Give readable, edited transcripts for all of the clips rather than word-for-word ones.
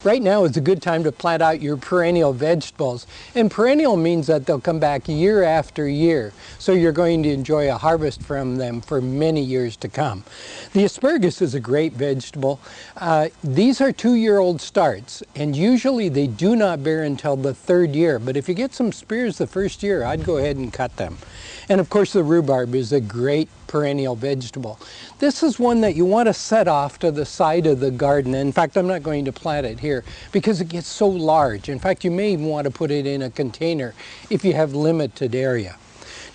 Right now is a good time to plant out your perennial vegetables. And perennial means that they'll come back year after year. So you're going to enjoy a harvest from them for many years to come. The asparagus is a great vegetable. These are 2-year-old starts, and usually they do not bear until the 3rd year. But if you get some spears the 1st year, I'd go ahead and cut them. And of course the rhubarb is a great perennial vegetable. This is one that you want to set off to the side of the garden. In fact, I'm not going to plant it here because it gets so large. In fact, you may even want to put it in a container if you have limited area.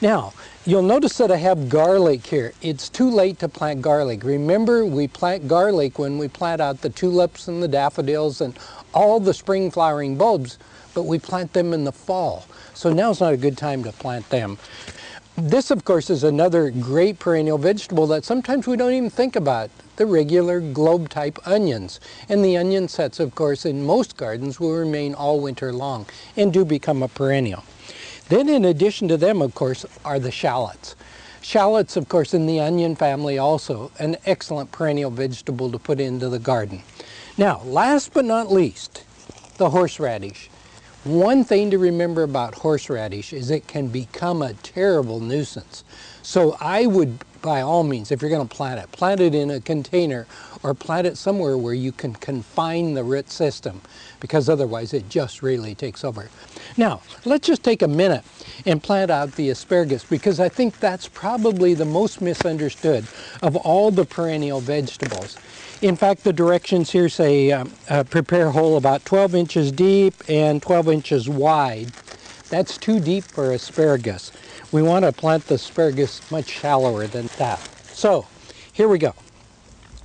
Now, you'll notice that I have garlic here. It's too late to plant garlic. Remember, we plant garlic when we plant out the tulips and the daffodils and all the spring flowering bulbs, but we plant them in the fall. So now's not a good time to plant them. This, of course, is another great perennial vegetable that sometimes we don't even think about, the regular globe-type onions. And the onion sets, of course, in most gardens will remain all winter long and do become a perennial. Then in addition to them, of course, are the shallots. Shallots, of course, in the onion family also, an excellent perennial vegetable to put into the garden. Now, last but not least, the horseradish. One thing to remember about horseradish is it can become a terrible nuisance. So I would, by all means, if you're going to plant it in a container or plant it somewhere where you can confine the root system, because otherwise it just really takes over. Now, let's just take a minute and plant out the asparagus, because I think that's probably the most misunderstood of all the perennial vegetables. In fact, the directions here say prepare a hole about 12 inches deep and 12 inches wide. That's too deep for asparagus. We want to plant the asparagus much shallower than that. So, here we go.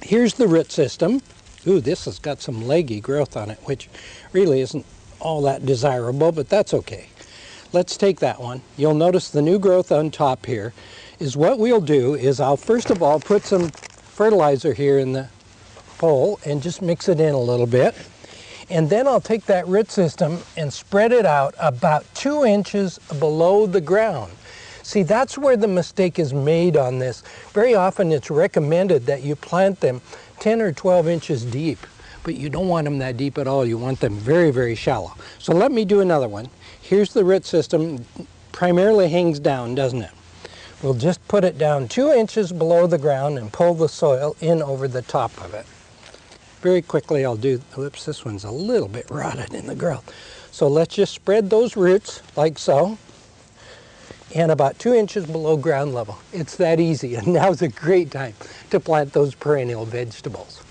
Here's the root system. Ooh, this has got some leggy growth on it, which really isn't all that desirable, but that's okay. Let's take that one. You'll notice the new growth on top here is what we'll do is I'll first of all put some fertilizer here in the hole and just mix it in a little bit. And then I'll take that root system and spread it out about 2 inches below the ground. See, that's where the mistake is made on this. Very often it's recommended that you plant them 10 or 12 inches deep, but you don't want them that deep at all. You want them very, very shallow. So let me do another one. Here's the root system. Primarily hangs down, doesn't it? We'll just put it down 2 inches below the ground and pull the soil in over the top of it. Very quickly I'll do, whoops, this one's a little bit rotted in the growth. So let's just spread those roots like so, and about 2 inches below ground level. It's that easy, and now's a great time to plant those perennial vegetables.